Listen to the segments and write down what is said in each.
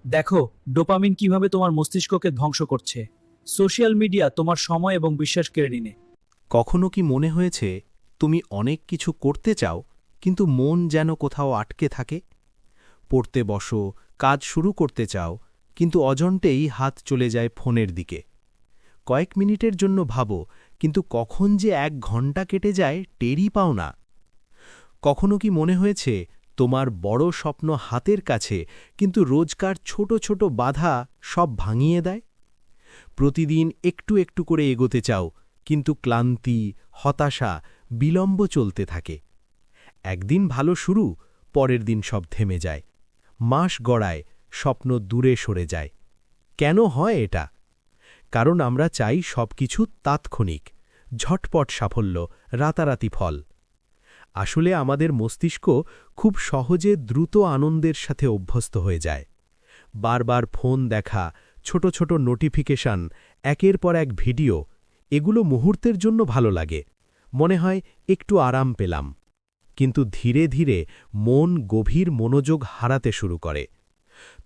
দেখো, ডোপামিন কিভাবে তোমার মস্তিষ্ককে ধ্বংস করছে। সোশ্যাল মিডিয়া তোমার সময় এবং বিশ্বাস কেড়ে নিনে। কখনো কি মনে হয়েছে তুমি অনেক কিছু করতে চাও কিন্তু মন যেন কোথাও আটকে থাকে? পড়তে বসো, কাজ শুরু করতে চাও, কিন্তু অজন্তেই হাত চলে যায় ফোনের দিকে। কয়েক মিনিটের জন্য ভাবো, কিন্তু কখন যে 1 ঘন্টা কেটে যায় টেরই পাও না। কখনো কি মনে হয়েছে তোমার বড় স্বপ্ন হাতের কাছে, কিন্তু রোজকার ছোট ছোট বাধা সব ভাঙিয়ে দেয়? প্রতিদিন একটু একটু করে এগোতে চাও, কিন্তু ক্লান্তি, হতাশা, বিলম্ব চলতে থাকে। একদিন ভালো শুরু, পরের দিন সব থেমে যায়। মাস গড়ায়, স্বপ্ন দূরে সরে যায়। কেন হয় এটা? কারণ আমরা চাই সবকিছু তাৎক্ষণিক, ঝটপট সাফল্য, রাতারাতি ফল। আসলে আমাদের মস্তিষ্ক খুব সহজে দ্রুত আনন্দের সাথে অভ্যস্ত হয়ে যায়। বারবার ফোন দেখা, ছোট ছোট নোটিফিকেশন, একের পর এক ভিডিও, এগুলো মুহূর্তের জন্য ভালো লাগে, মনে হয় একটু আরাম পেলাম। কিন্তু ধীরে ধীরে মন গভীর মনোযোগ হারাতে শুরু করে।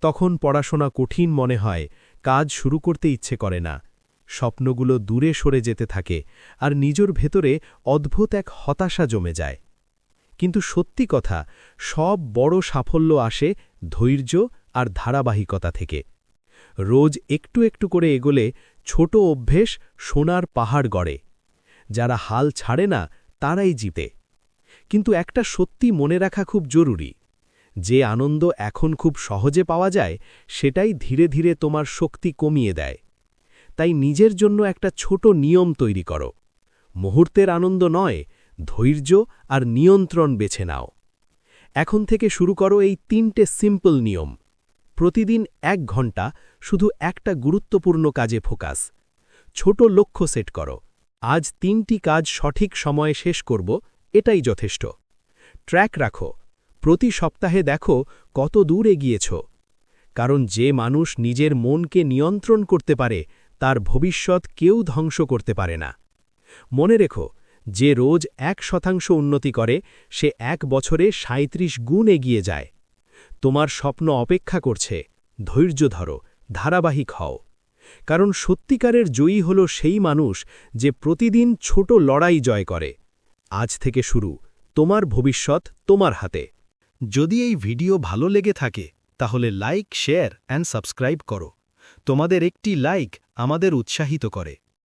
তখন পড়াশোনা কঠিন মনে হয়, কাজ শুরু করতে ইচ্ছে করে না, স্বপ্নগুলো দূরে সরে যেতে থাকে, আর নিজের ভেতরে অদ্ভুত এক হতাশা জমে যায়। কিন্তু সত্যি কথা, সব বড় সাফল্য আসে ধৈর্য আর ধারাবাহিকতা থেকে। রোজ একটু একটু করে এগোলে ছোট অভ্যেস সোনার পাহাড় গড়ে। যারা হাল ছাড়ে না তারাই জিতে। কিন্তু একটা সত্যি মনে রাখা খুব জরুরি, যে আনন্দ এখন খুব সহজে পাওয়া যায় সেটাই ধীরে ধীরে তোমার শক্তি কমিয়ে দেয়। তাই নিজের জন্য একটা ছোট নিয়ম তৈরি করো। মুহূর্তের আনন্দ নয়, ধৈর্য আর নিয়ন্ত্রণ বেছে নাও। এখন থেকে শুরু করো এই 3টে সিম্পল নিয়ম। প্রতিদিন 1 ঘন্টা শুধু একটা গুরুত্বপূর্ণ কাজে ফোকাস। ছোট লক্ষ্য সেট করো, আজ 3টি কাজ সঠিক সময়ে শেষ করব, এটাই যথেষ্ট। ট্র্যাক রাখো, প্রতি সপ্তাহে দেখো কত দূর এগিয়েছ। কারণ যে মানুষ নিজের মনকে নিয়ন্ত্রণ করতে পারে তার ভবিষ্যৎ কেউ ধ্বংস করতে পারে না। মনে রেখো, যে রোজ 1% উন্নতি করে সে 1 বছরে 37 গুণ এগিয়ে যায়। তোমার স্বপ্ন অপেক্ষা করছে, ধৈর্য ধরো, ধারাবাহিক হও। কারণ সত্যিকারের জয়ী হল সেই মানুষ যে প্রতিদিন ছোট লড়াই জয় করে। আজ থেকে শুরু, তোমার ভবিষ্যৎ তোমার হাতে। যদি এই ভিডিও ভালো লেগে থাকে তাহলে লাইক, শেয়ার অ্যান্ড সাবস্ক্রাইব করো। তোমাদের একটি লাইক আমাদের উৎসাহিত করে।